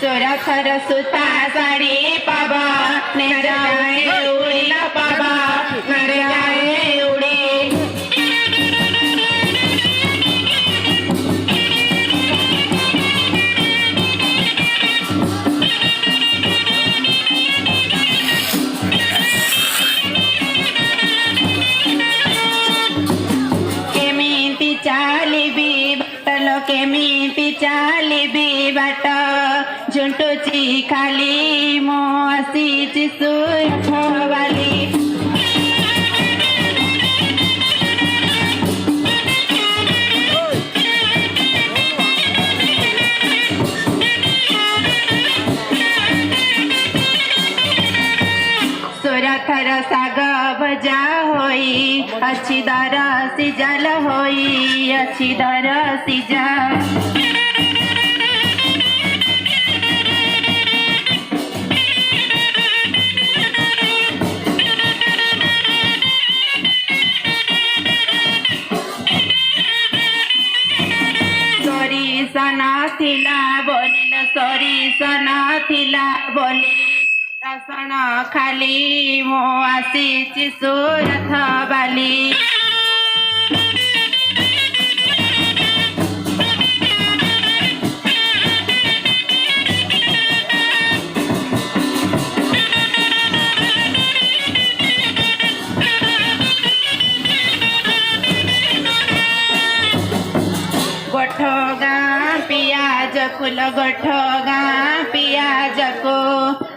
सुरथर सुता साड़ी पाबा न जाए उड़ी न पाबा न जाए उड़ी केमिति चालिबी बटलो केमिति चालिबी बाट झुंटुची खाली मो आसीची सुरथ वाली सुरथर साग भजा होई अच्छी दर सिजल होई अच्छी दर सिजा सना थिला बोलिल सना थिला बोली रसण खाली मो आसीची सुरथ बाली गोठ गाँ पियाज फूल गोठ गाँ पियाज को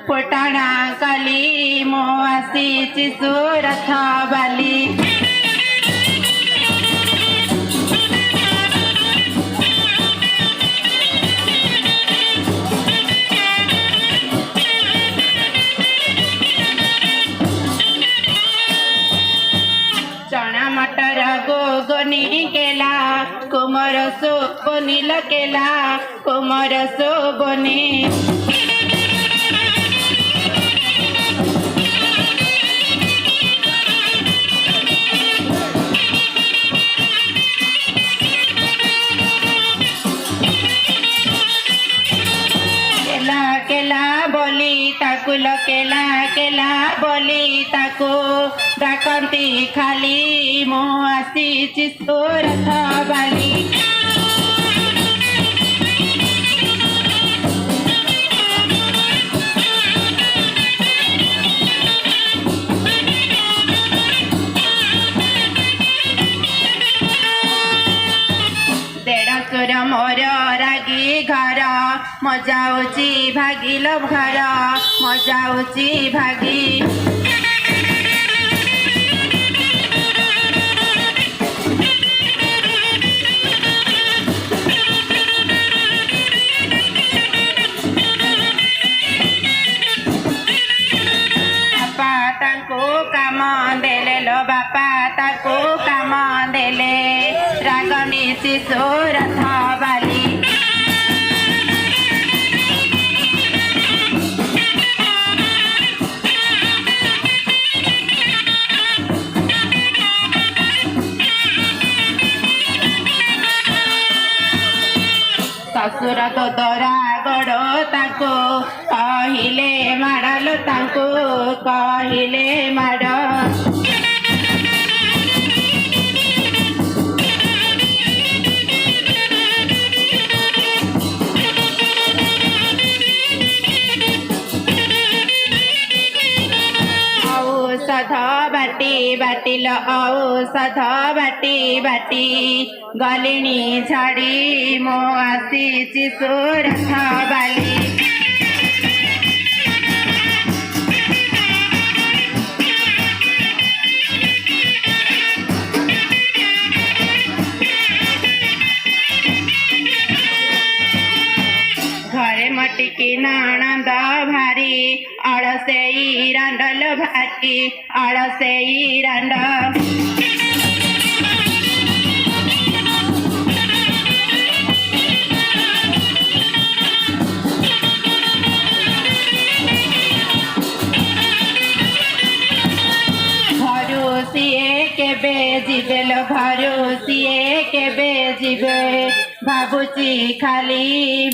फुटाणा काली मो आसीची सुरथ बाली चना मटर गोगनी केला कुमर सोबनी लकेला कुमर सोबनी केला केला बोली ताकू लकेला केला बोली ताकू डाकंती खाली मो आसीची सुरथ बाली देढ़सुर मोर रागी घर मजाउची भागिल घर मजाउची भागी काम देले लो बापा ताको काम देले रागनी सुरथ बाली ससुर तो दरा गड़ो ताको कहिले माड़लो ताको कहिले माड़ औषध बाटी बाटिल औषध बाटी बाटी गलिनी छाड़ी मो आसीची सुरथ बाली घरे मटिकी नणंद भारी अळसेई रांडल भाटी अळसेई रांड घरू सिए केबे जिबे ଭାବୁଛି ଖାଲି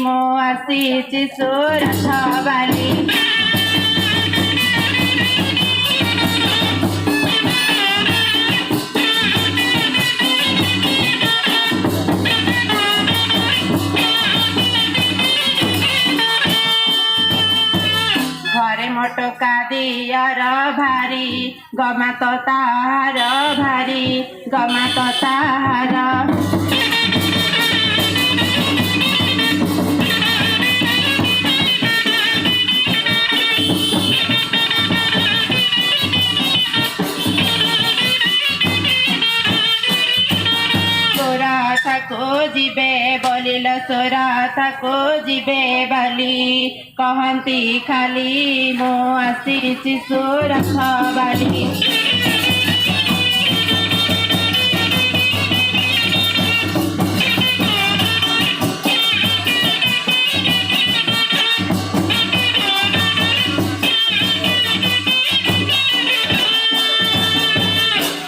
ମୁଁ ଆସିଛି ସୁରଥ ବାଲି ଘରେ ମୋଟକା ଦିଅର ଭାରି ଗମାତ ତାହାର ଭାରି ଗମାତ ତାହାର ସୁରଥକୁ ଯିବେ ବୋଲିଲ ସୁରଥକୁ ଯିବେ ବୋଲି କହନ୍ତି ଖାଲି ମୁଁ ଆସିଛି ସୁରଥ ବାଲି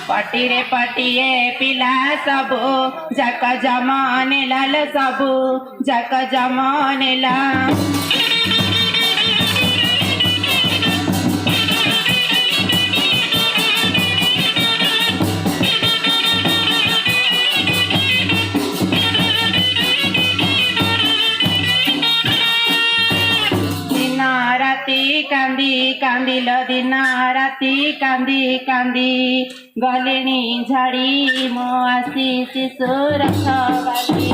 पटिरे पटिए पिला सबू जक जमाने लाल सबू जक जमाने ला कांदी कांदिल दिन राति कांदी कांदी गलिणी झाड़ी मो आसीची सुरथ बाली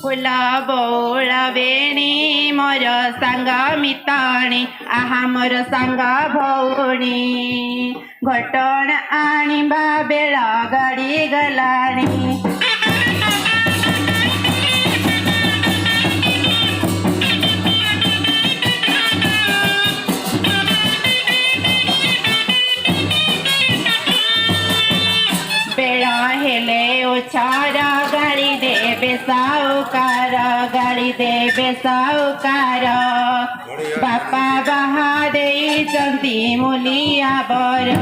फुला बौल वेणी मोर सांग मिताणी आहा मोर सांग भौणी घटण आणिबा बेळ गाडी गलाणी हेले उछार गाड़ी देवे साउकार गाड़ी देवे साउकार बापा बाहा देइचंती मुलिया बर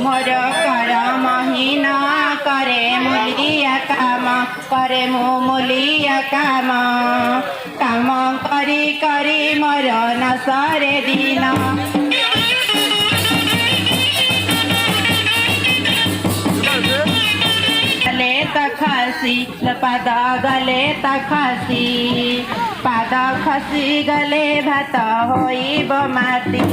मोर कर महीना करे मुलिया काम करे मो मुलिया काम काम करी करी मोर नसरे दिन गले त खसी पाद गले त खसी पाद खसी गले भात होइब माटी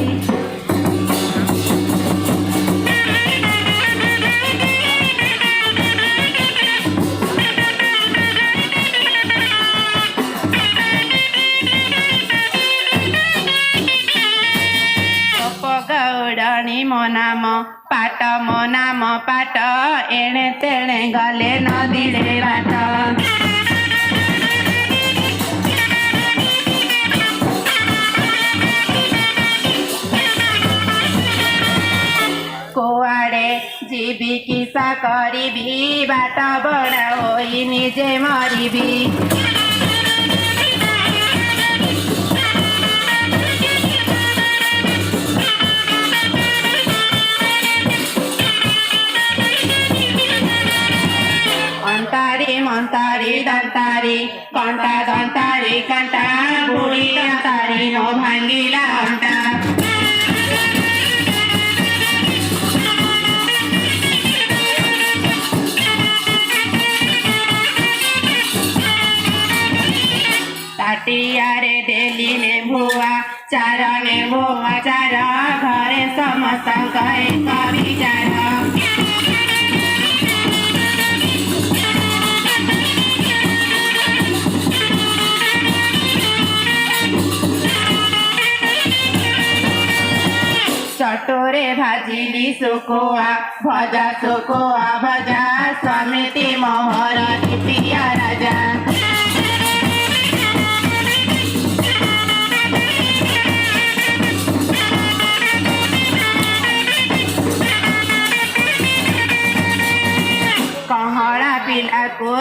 गौड़नी मो नाम पाट एणे तेणे गले नदी रे बाट कुआड़े जीवी किसा करीबी बाट बड़ा होई निजे मरीबी मंतारी दंतारी कंटा दंतारी कंटा बुढ़ी अंतारी नो भांगिला अंटा ताटियारे देली ने भुआ चार ने भुआ चार घरे समस्त गए कवि चार चटोरे भाजिली सुकोआ भजा समिति मोहर पिया राजा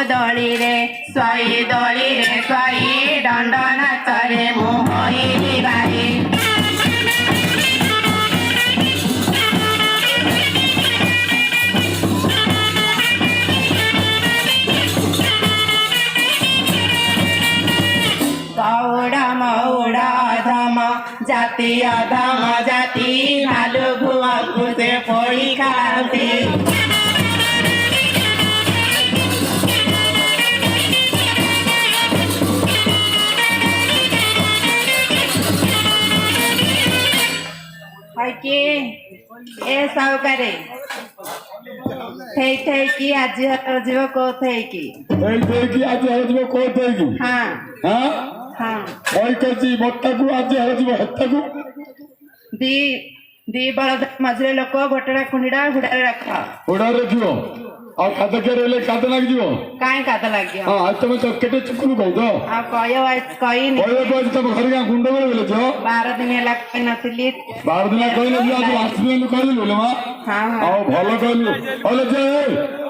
ଦୋଳି ରେ ଶୋଇ ଦଣ୍ଡ ନାଚରେ ମୁଁ ହୋଇଲି ବାଇ ଗୌଡ଼ ମଉଡ଼ ଅଧମ ଜାତି ଭାଲୁ ଭୁଅଙ୍କୁ ସେ ପୋଡ଼ି ଖାଆନ୍ତି କି ଏ ସାଉକାରେ ଥେଇକି ଆଜି ଯିବ କୋଥେଇକି ଆଜି ହଳଯିବ କୋଥେଇକି ହଁ ହଁ ହଁ କହିଛି ଭଟ୍ଟାକୁ ଆଜି ହଳଯିବ ହେଟାକୁ ଦି ବଳଦ ମଝିରେ ଲୋକ ଭଟଣା ଖୁଣ୍ଡିଟା ହୁଡାରେ ରଖ ହୁଡାରେ ରଖିବ ଆଉ କାଦ କିଏ ରହିଲେ କାଦ ଲାଗିଯିବ କାଇଁ କାଦ ଲାଗିବ ହଁ ଆଜି ତମେ କେତେ ଚୁକୁରୁ କହୁଛ ଆଉ କହିନି କହିବାକୁ ଆଜି ତମ ଘରେ ଗାଁ ଗୁଣ୍ଡ ବେଳେ ବୋଲେଛ 12 ଦିନ ହେଲା କହିନଥିଲି 12 ଦିନ କହିନଥିଲି ଆଜି ଲାଷ୍ଟ ଦିନ କହିଲି ବୋଲେ ମା ଆଉ ଭଲ କହିଲୁ ହେଲେ ଯେ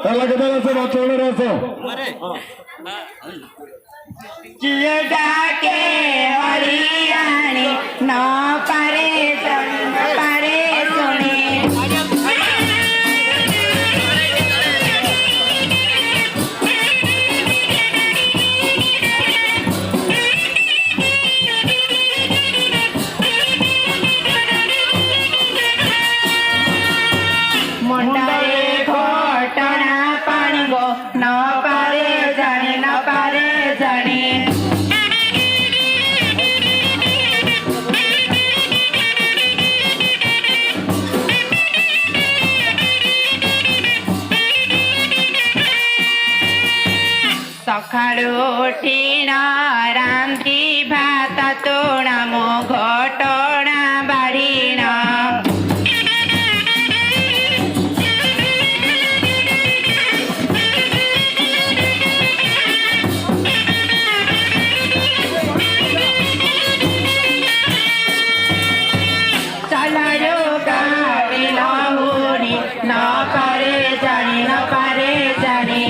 ହେଲା କେତେ ଆସ ମାଛ ବେଳରେ ଆସ କିଏ ଡାକେ ହରିଆଣି ନ ପାରେ ଶୁଣି ମୁଣ୍ଡରେ ଘଟଣା ପାଣି ଗो ନ ପାରେ ଜାଣି ସକାଳୁ ଉଠିଣ ରାନ୍ଧି ଭାତ ତୁଣ ମୋ ଘଟଣା ବାଢ଼ିଣ ନ ପାରେ ଜାଣି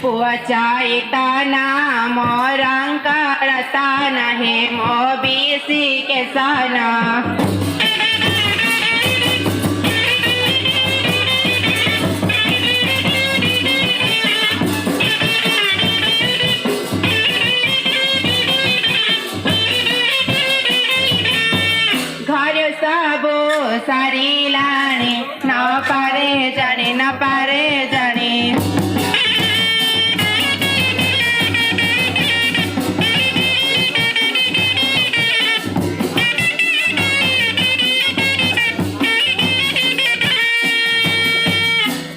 पुआ चाहता नाम रंगता नहीं मो बीसी के साना घर सब सारी लाणी न पारे जाने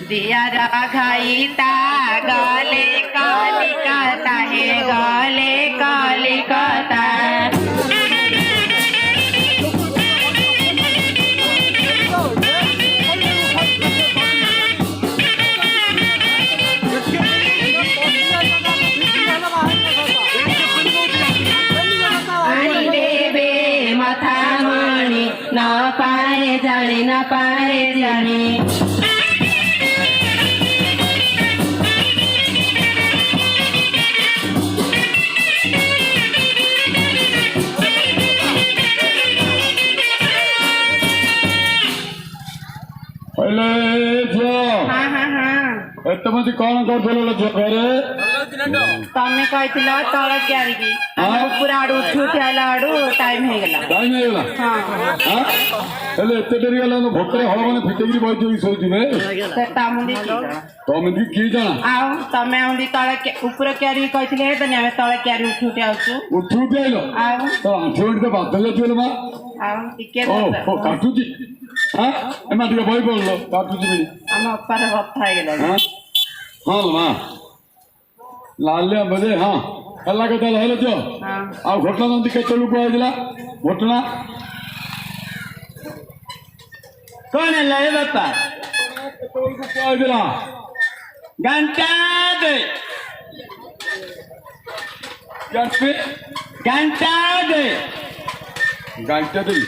दिया घाईता गले कलिकता है गले कलिकता न पारे जाने ଏତେ କଣ କରୁଥିଲ ଘରେ ତମେ କହିଥିଲ ତଳ କିଆରିକି ପୁରା ଆଡୁ ଉଠି ଆଇଲା ଆଡୁ ଟାଇମ ହେଇଗଲା ହେଲେ ଏତେ ଡେରି ଗଲା ଭୋକରେ ହଳ ମାନେ ଫିଟେଇକି ବଇଥିବି ଶୋଇଥିବେ ତମେ କିଏ ଜାଣା ଆଉ ତମେ ଆଉndi ତଳ ଉପର କିଆରି କହିଥିଲେ ହେବନି ଆମେ ତଳ କିଆରି ଉଠି ଆଉଛୁ ଉଠି ଆଇଲ ଆଉ ତ ଆଣ୍ଠୁ ଗଣ୍ଠି ତ ବାଧ ଯାଇଥିବ ମା ଆଉ ଟିକେ କାଟୁଛି ଏମା ଟିକେ ବହି ପଡିଲ କାଟୁଛି ଆମ ଅପାର କଥା ହେଇଗଲା ହଁ ମା ଲାଲିଆ ବୋଧେ ହଁ ହେଲା କେତେ ହେଲେ ଝିଅ ଆଉ ଘଟଣା ଯେମିତି କେତେବେଳକୁ କୁହାଯାଇଥିଲା ଘଟଣା କଣ ହେଲା ଏ ବାପା କେତେବେଳକୁ କୁହାଯାଇଥିଲା ଘଣ୍ଟା गणपे घंटा दे गांठ्या तरी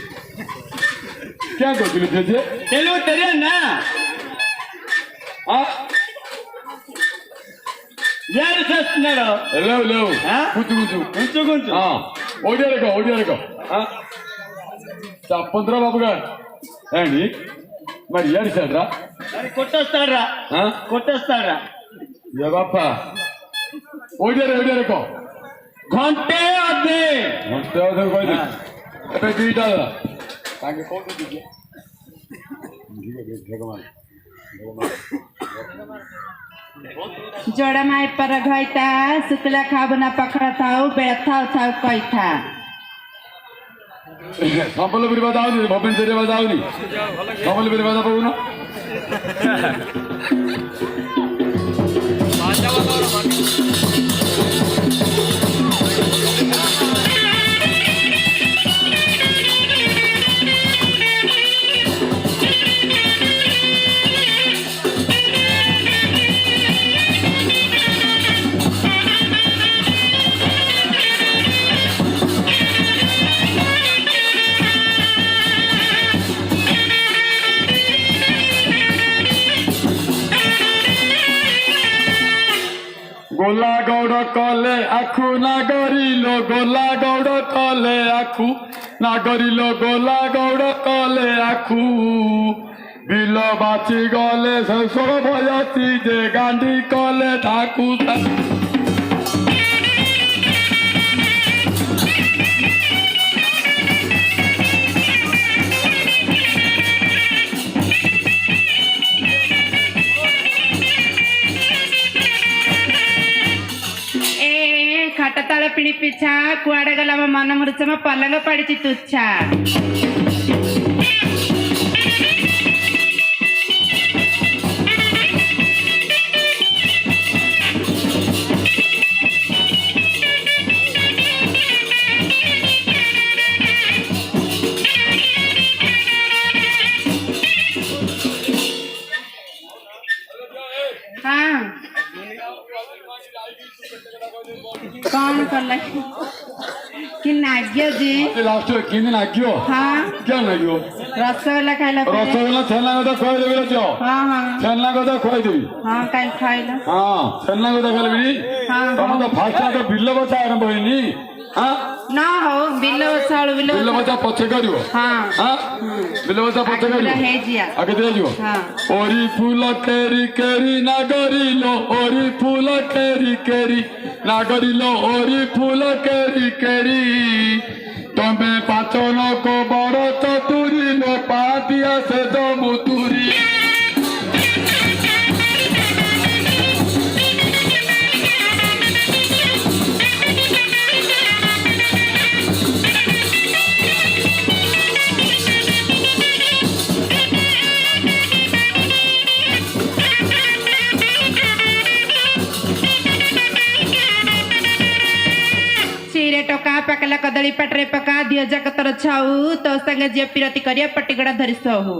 क्या कहते त्याचे तेलू तेरे ना हा यार सस्नरो लेव लेव हा? कुचू कुचू कुंचू कुंचू हा ओडिया रे को हा 15 बाबूगा आणि మరి यार सडरा अरे कोटस्ताडरा हा कोटस्ताडरा ये बापा ओडिया रे को घंटे अधे म्हणते अदर कोई दे अबे दुईटा ताके कोण दे जोड़ा माई पर घइता सुकला खाबना पखड़ा थाउ बेड़ा थाउ थाउ कइथा संबलपुरी बजावनी भुवनेश्वरी बजावनी संबलपुरी बजा पाऊ ना गोला गौड़ कले आखु नागरिलो गोला गौड़ कले आखु नागरिलो गोला गौड़ कले आखु बिल बाची गले शैशव भयती जे गांधी कले ठाकु खटताल पिणी पिछा कुआडे गला मन मुरुच पलंग पड़ी तुच्छा हाँ कौन कर कि नाग्यो जी लास्ट किन नाग्यो हाँ क्या नाग्यो रसगोल्ला खाइला रसगोल्ला छेना को खोई देबे छ हाँ हाँ छेना को खोई देबी हाँ काई खाइला हाँ छेना को खाइबी हाँ तम तो फास्ट तो बिल्ल बचा आरंभ होइनी हाँ ना हो बिल्लो चाउल बिल्ल बचा पछे करियो हाँ हाँ बिल्ल बचा पछे करियो हे जिया आगे दे जियो हाँ ओरी फूल केरी केरी नागरिलो ओरी फूल केरी केरी नागरिलो ओरी फूल केरी केरी तमे पाचन को बड़ चतुरी लो पादिया से दमुतुरी टोका पकला कदली पटरे पका दियो जगतर छाऊ तो संगे जे पिरती करिया पट्टीगड़ा धरी सहू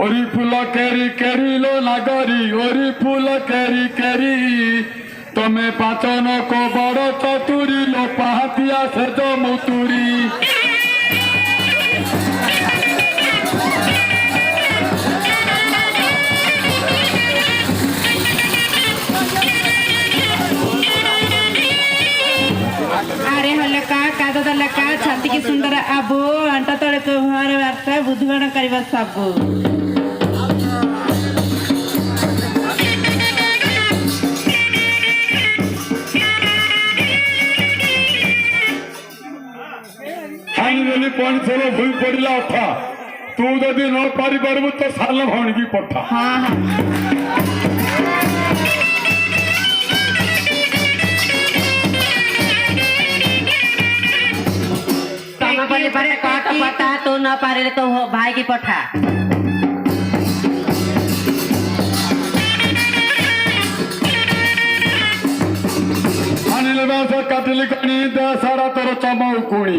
ओरी फूल केरी केरी लो नागरी ओरी फूल केरी केरी तमे पाचन को बड़ चतुरी लो पाहतिया से दमुतुरी अरे हल्का कादा दलका छाती की सुंदर आबो अंटा तड़क घर वार्ता बुद्धगण करवा सबो पानी थोड़ा भूई पड़ा अठा तू जदि न पारि पारबु तो साल भाणी की पठा हाँ हाँ परे काट पता तो न पारे तो भाई की पठा अनिल व्यास काटिली कणी दे सारा तोर चमऊ कुणी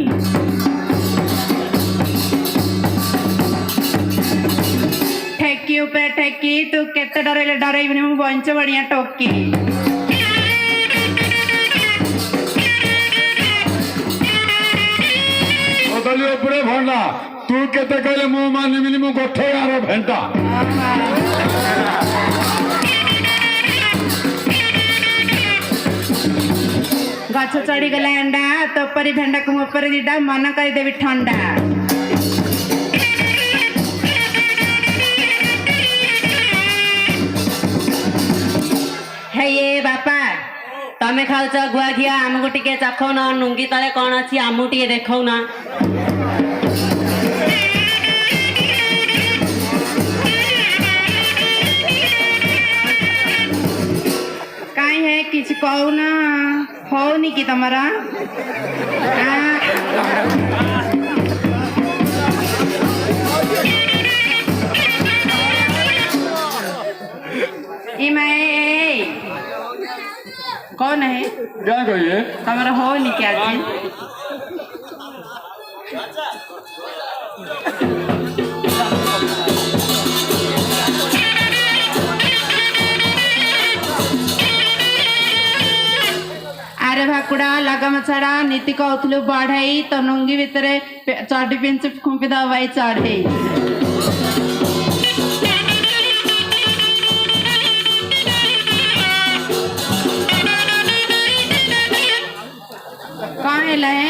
ठेकी उपे ठेकी तू केते डरेले डरेइबनी मु बंच बढ़िया टोकी कदली उपरे भंडा तू केते कहले मु मानिबिनी मु गोठे यार भेंटा गछ चढ़ी गला अंडा तोपरी भेंडा को मोपर दीटा मन कर देवी ठंडा हे ये बापा तमे खाऊच गुआ घिया आमको टिके चाखौ ना नुंगी तले कौन अच्छी आमू टिके देखौ ना काई है किछ कहू ना होनी कि तमरा कौन है क्या कहिए तमरा हो नहीं क्या जी अरे भाकुड़ा लगम छड़ा नीति कहूलु बढ़ई तो नुंगी भितर चढ़ी पिंच खुंपी दवाई चढ़ई कौन है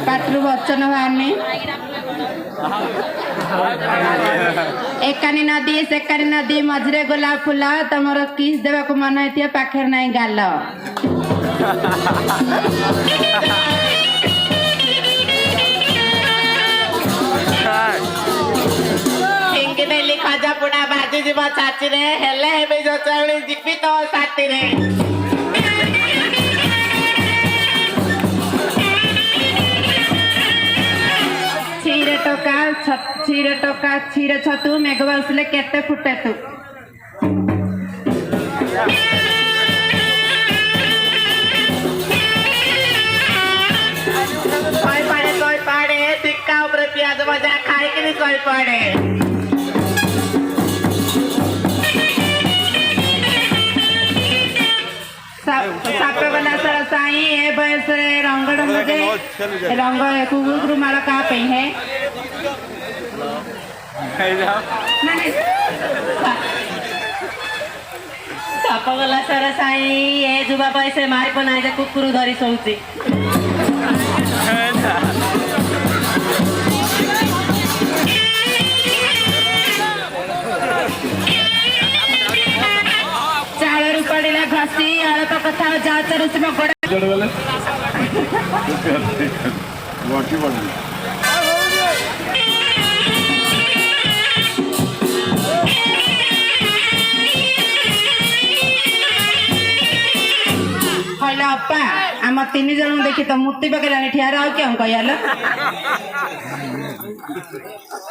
पाटरू वचन बाहरनी एकानी नदी सेकानी नदी मझे गोलाप फूल तुम किस देवा को मन होती पाखे नहीं गाल हिंगी खजा पुड़ा बाजी जीव छाची रे हेले हेबे जो चौड़ी जीपी तो साथी रे क्षीर टोका क्षीर छतु मेघ बसले केते फुटे तू कोई पाड़े टिक्का ऊपर प्याज भजा खाई कि नहीं कोई पाड़े सापे वाला सारा साई है बस रंग रंग कुगुरु माला कहाँ पे है सापा वाला सारा साई ये जुबा पैसे मारी बनाई जा कुकुरु धरी सोची पड़ेला घसी आलो तो कथा जा तर उसमें गोड़ा जड़ वाले वाकी वाली हेलो अप्पा आम तीन जन देखी तो मूर्ति पकड़ा ठिया रहा क्या कहल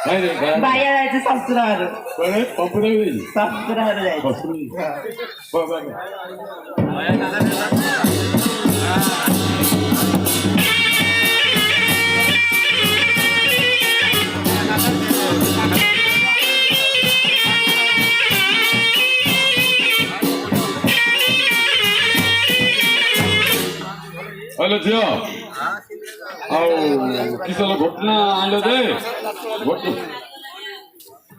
बाया जाए ससुर ससुर जाए हेलो झियो किसला घटना आलो दे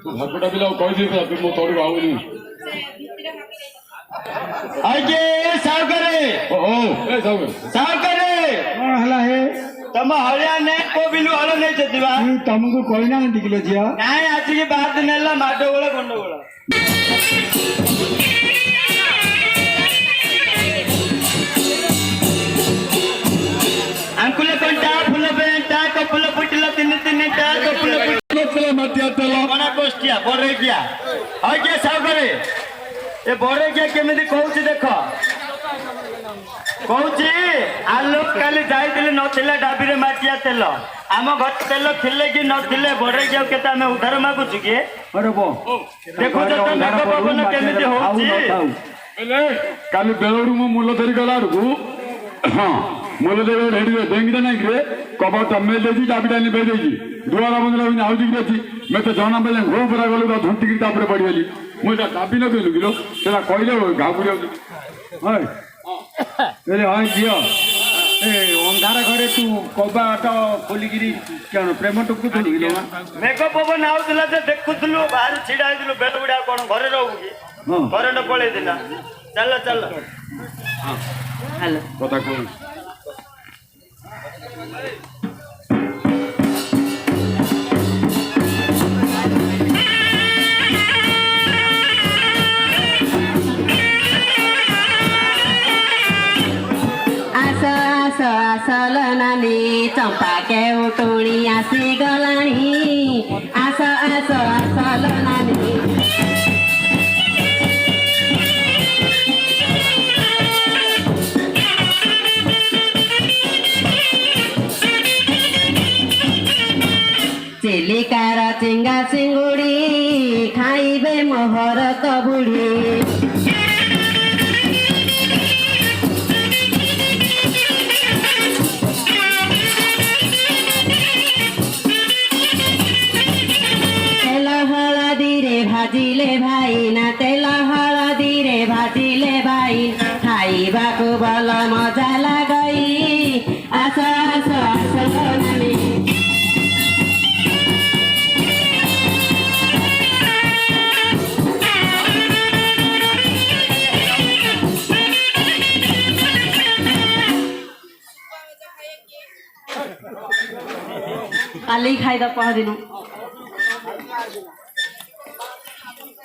भागुड़ा पिला कही दी मो तोड़ आऊनी आगे सावकरे ओ ए सावकरे कौन हला है तम हरिया ने को बिलु हल नहीं जतिबा तुमको कहना नहीं किलो झिया नाय आज के बाद नेला माडो गोला गंडो गोला अंकुले कंटा फुल पेंटा कपुल पुटला तीन तीन टा कपुल पुटला मतिया तला कोना कोस्टिया बड़े किया आगे सावकरे ए बड़े किया केमिति कहउछि देखो कहउछि आलोक काली जाइतिले नथिला डाबी रे माटिया तेल आम घर तेल थिले कि नथिले बड़े जाऊ केते आमे उधार मागुछु कि अरे बो देखो तो मेघ पवन केमिति होउची एले काली बेलरू मो मूल धरी गला रु हां मूल धरी रेडी देंगी नहीं रे कबाट में देजी चाबीटा नि बे देजी दुआरा बंदला बिना आउजी कि मैं तो जाना बेले घो पूरा गलो तो झुंटी की तापरे पड़ी गली मुझे चाबी न कहलु किलो तेरा कहले घाबुड़ी हाय एले हाय जियो ए अंधार घरे तू कबाट खोलिगिरी केन प्रेम टुकु थली किलो मेघ पवन आउतला जे देखुथलु बाहर छिडा आइलु बेलबुडा कोन घरे रहू कि घरे न पळे दिना चल चल हां हेलो कथा को आसल नानी चंपा के उटुणी आसी गलाणी आस आसल नानी चिलिकार चिंगा चिंगुड़ी खाइबे मोहर कबुड़ी भाजिले भाई ना तेल हलदी रे भाजिले भाई खाइबा को बल मजा लगई आस आस आस नानी काली खाइदा पह दिनु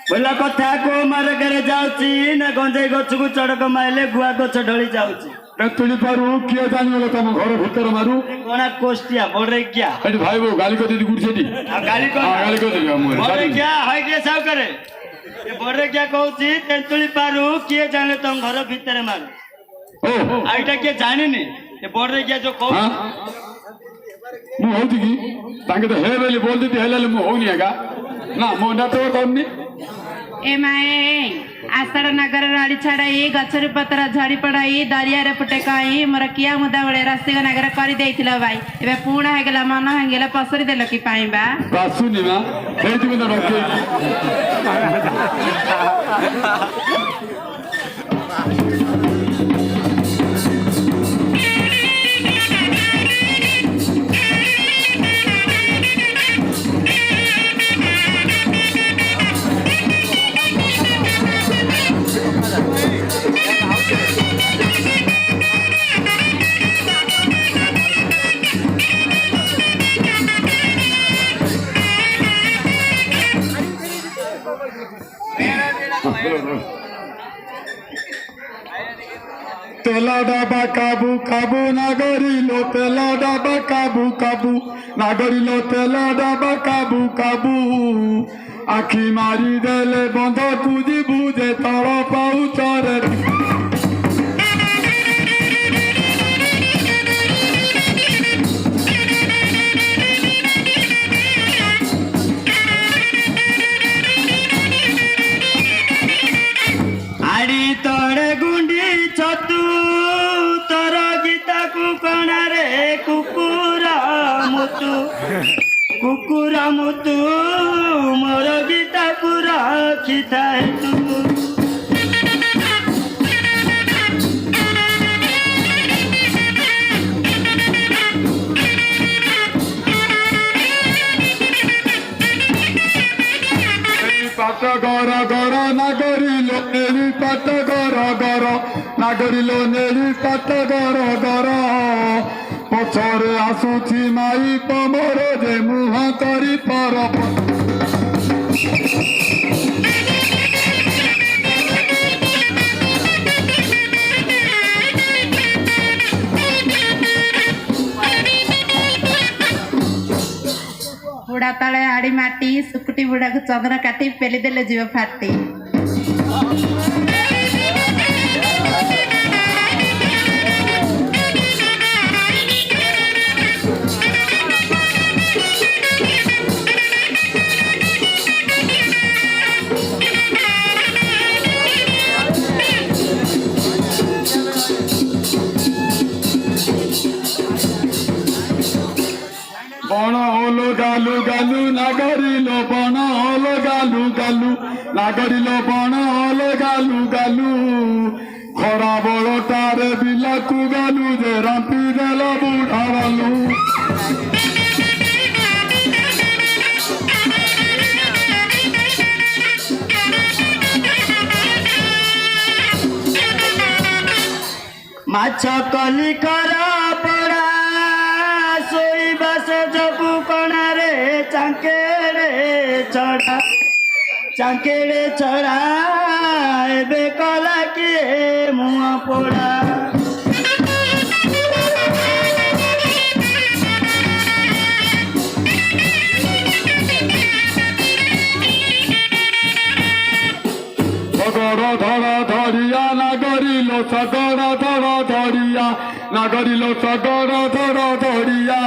बोला कथा को मार करे जाउची ना गंजाई गछ को चड़क माइले गुआ गछ ढली जाउची तुली पारू किए जानियो तुम घर भीतर मारू कोना कोस्टिया बड़े क्या एटी भाई वो गाली को दीदी गुडसेटी गाली को गाली को दीदी हम बड़े क्या हाय के साव करे ये बड़े क्या कहउची तेंतुली पारू किए जाने तुम घर भीतर मारू ओ आइटा के जानिनी ये बड़े क्या जो कहउ मु होती की तांगे तो हे बेली बोल देती हेले मु होनी हैगा ना मो ना तो करनी ए माए आषाढ़ नगर राड़ी छाड़ाई गछर पत्र झड़ी पड़ाई दरिया पुटेकाई मोर किया मुदा बड़े रास्ते नगर कर देथिलो भाई एबे पूर्ण हे गेला मन हे गेला पसरी देलो कि पाइबा बासुनी मा हेति में रखे तेला डाबा काबू काबू नागरिलो तेला डाबा काबू काबू नागरिलो तेला डाबा काबू काबू आखि मारी देले बंध पूजी बुझे तल पाऊ चरे आड़ी तोड़े गुंडी छतु तोर गीता कुकणा रे कुकुरा मुतु मोर गीता को रखी थाए तू पाट गर गर नागरिलो नेली पाट गर गर नागरिलो नेली पाट गर गर पछरे आसुची माई पमर जे मुह करी पर बुढ़ा तले आड़ी माटी सुकुटी बुढ़ा को चंदन काटी पेली देले जीव फाटी গালু গালু নাগরিল বন হলো গালু গালু নাগরিল বন হলো গালু গালু খরা বড়টারে বিলাকু গালু যে রাম্পি দেল বুড়া বালু ମାଛ କଲି କର ପଡ଼ା ଶୋଇବା ସଜକୁ କଣାରେ ଚାଙ୍କେରେ ଚଢ଼ା ଏବେ କଲା କିଏ ମୁହଁ ପୋଡ଼ା সগড় ধর ধরিয়া নাগরিল সগড় ধর ধরিয়া নাগরিল সগড় ধর ধরিয়া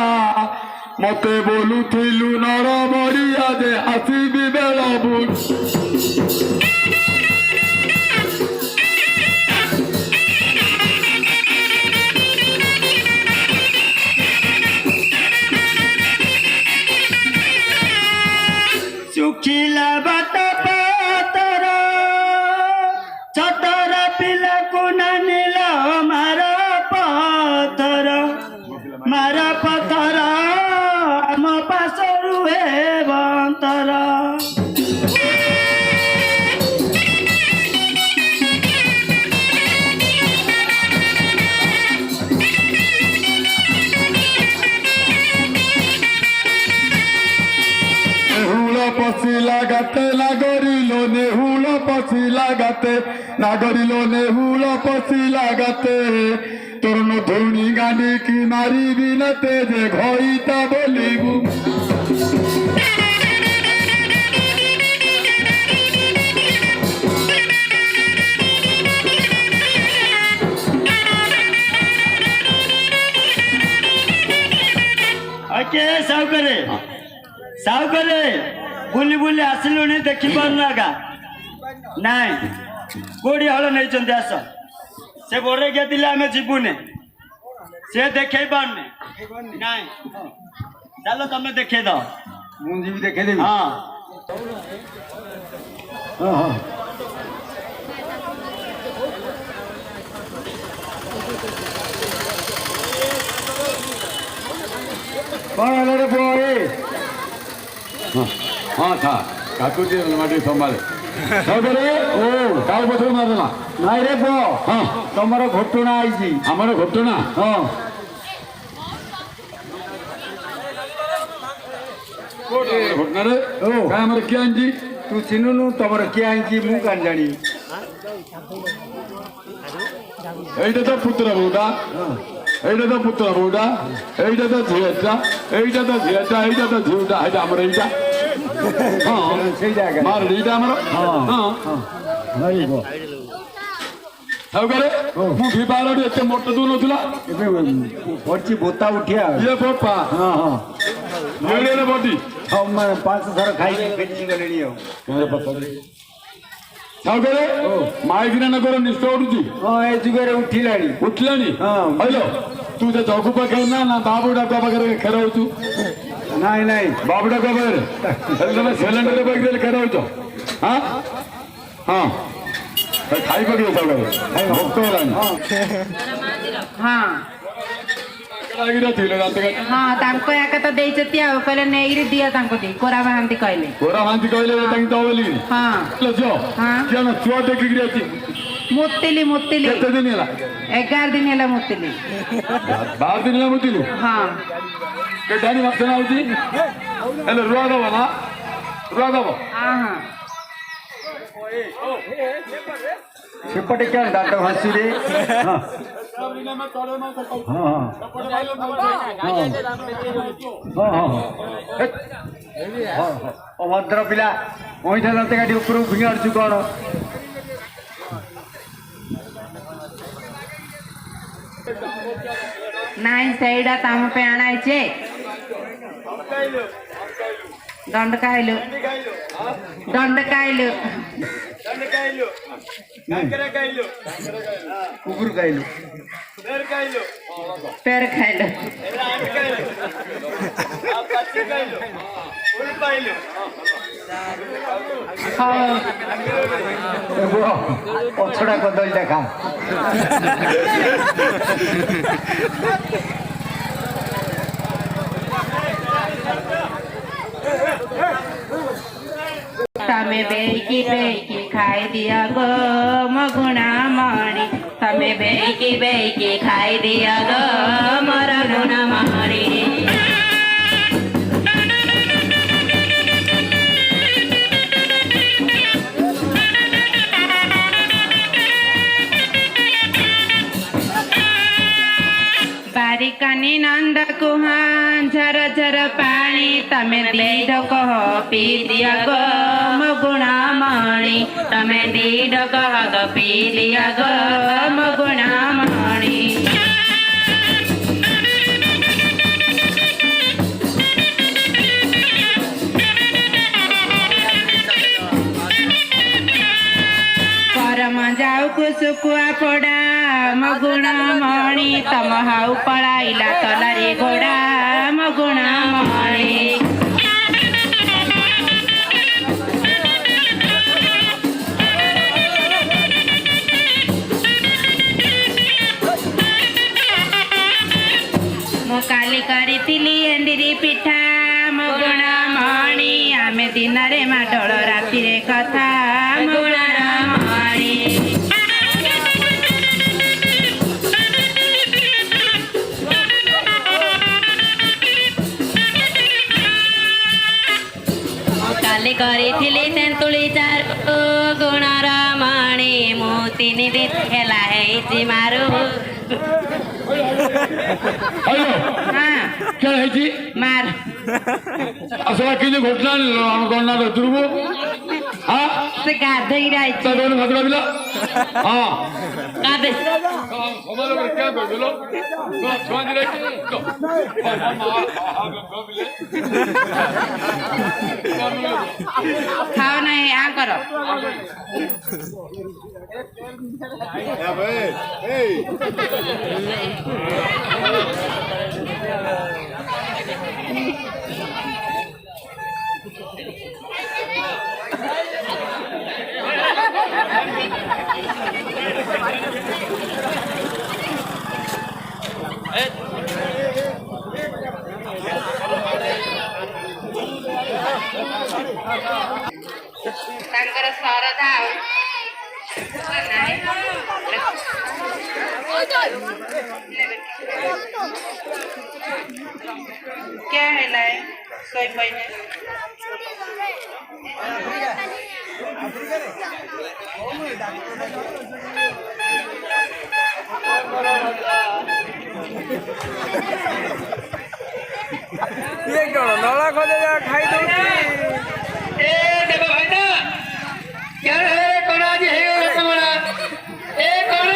মতে বলুথিলু নর বড়িয়া যে আসিবি বেল বুড় ଶୁଖିଲା ବାଟ ପତର ଛତର ପିଲାକୁ ନାନିଲ ମାର ପଥର ଆମ ପାଶରୁ ହେ ବନ୍ତର পশিলা গাতে নাগরিল নেহুল পশিলা গাতে নাগরিল নেহুল পশিলা গাতে তোর ধৌনি গানি কি মারিবি নাতে যে ঘইতা বলিবু କେ ସାଉକରେ ବୁଲି ବୁଲି ଆସିଲୁଣି ଦେଖିପାରୁନୁ ଆଗା ନାଇଁ କୋଉଠି ହଳ ନେଇଛନ୍ତି ଆସ ସେ ବଡରେ ଥିଲେ ଆମେ ଯିବୁନି ସେ ଦେଖେଇ ପାରୁନି ନାଇଁ ଚାଲ ତମେ ଦେଖେଇ ଦବ ମୁଁ ଯିବି ଦେଖେଇଦେବି ହଁ କଣ ହେଲା ରେ ପୁଅ ହଁ ଥା କାକୁଟି ମାଟି ସମ୍ଭାଳେ ସବରେ ଓ କାଉ ପଛରେ ମାରିଦେଲା ନାଇଁ ରେ ପୁଅ ହଁ ତମର ଘଟଣା ଆଇଛି ଆମର ଘଟଣା ହଁ ଘଟଣାରେ ଓ ଆମର କିଏ ଆଣିଛି ତୁ ଚିହ୍ନୁନୁ ତମର କିଏ ଆଇଛି ମୁଁ କାହିଁ ଜାଣି এইটা তো পুত্র বউটা এইটা তো পুত্র বউটা এইটা তো ঝিয়েটা এইটা তো ঝিয়েটা এইটা তো ঝিউটা এইটা আমার এইটা হ্যাঁ ସେଇ ଜାଗା মার এইটা আমার হ্যাঁ সাউকারে ମୁଁ ବିବାହରେ ଏତେ ମୋଟ ଦଉନଥିଲା ଏବେ ପଡିଛି ବୋତା ଉଠିଆ ଇଏ ବୋପା ହଁ ହଁ ଏଇଡେ ବଡି ହଁ ମାନେ 5 ଥର ଖାଇକି ଫେରିକି ଗଲେଣି ଆଉ ସାଉକାରେ ମାଇକିନା ନଗର ନିଷ୍ଠ ଉଠୁଛି ହଁ ଏ ଯୁଗରେ ଉଠିଲାଣି ଉଠିଲାଣି ହଁ ହଇଲୋ ତୁ ସେ ଜଗୁ ପାଖରେ ନା ବାବୁଟା ପାଖରେ ଖେଳ ହଉଛୁ ନାଇଁ ନାଇଁ ବାବୁଟା ପାଖରେ ହେଲେ ତମେ ସିଲିଣ୍ଡର ପାଖରେ ଖେଳ ହଉଛ ହଁ ହଁ ଖାଇ ପକେଇବ ସାଉକାରେ ଭକ୍ତ ହେଲାଣି ହଁ ଥିଲେ ହଁ ତାଙ୍କ ଏକା ତ ଦେଇଛନ୍ତି ଆଉ କହିଲେ ନେଇକିରି ଦିଅ ତାଙ୍କୁ ଦେଇ କୋରା ବାହାନ୍ତି କହିଲେ ଗୋରା ଭାନ୍ତି କହିଲେ ତାଙ୍କୁ ଦବ ବୋଲି ହଁ ଝିଅ ହଁ କିଏ ଛୁଆ ଦେଖିକିରି ଅଛି ମୁତିଲି କେତେ ଦିନ ହେଲା 11 ଦିନ ହେଲା ମୁତିଲି 12 ଦିନ ହେଲା ମୁତିଲୁ ହଁ କେଟାଣି ବାସନା ହଉଛି ହେଲେ ରୁଆ ଦବ ନା ରୁଆ ଦବ ହଁ ହଁ ସେପଟେ କିଏ ଦାନ୍ତ ଘଷିରେ ହଁ ହଁ ଅଭଦ୍ର ପିଲା ଅଇଁଠା ଦାନ୍ତ କାଟି ଉପରକୁ ଫିଙ୍ଗାଡ଼ୁଛୁ କଣ ନାଇଁ ସେଇଟା ତମ ପାଇଁ ଆଣାଇଛେ ଦଣ୍ଡ ଖାଇଲୁ କୁକୁର ଖାଇଲୁ ପେର ଖାଇଲୁ କହିଲୁ ହଉ ଏ ପୁଅ ପଛଟା କଦଳୀଟା ଖା तमे बेकी खाई दिया गो मगुणा मणि तमे बेकी खाई दिया गो मोर गुणा मणि बारिकानी नंद कुहान झर झर पानी तमे दीड कह पी दिया गो मगुणा मणि तमे दीड कह ग पी दिया गो मगुणा मणि परम जाऊ कुसुकुआ पड़ा मगुणा मणि तम हाउ पड़ाइला तलारी घोड़ा मगुणा मणि मु काली करितिली एंडिरी पिठा मगुणा मणि आमे दिन रे माडोल राति रे कथा मगुणा मणि काली करिथिली तेंतुली चार गुणर मणि मु 3 दिन हेला हेची मारू हेलो हाँ क्या है जी मार असला किने घटना गणना ऋतुरबो हां से गाधई राई तगोन भगड़ा बिला हां गाधई हमारे को क्या कर बोलो तो छुआ दिले तो खाओ नहीं आ करो ତାଙ୍କର ଶରଧା क्या है सोई पहले ये कौन नला खोजे जा खाई दो ए देखो भाई ना क्या है कौन आज है कौन ए कौन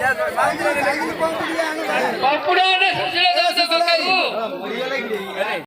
या बांध रे बापुड़ा ने सोचे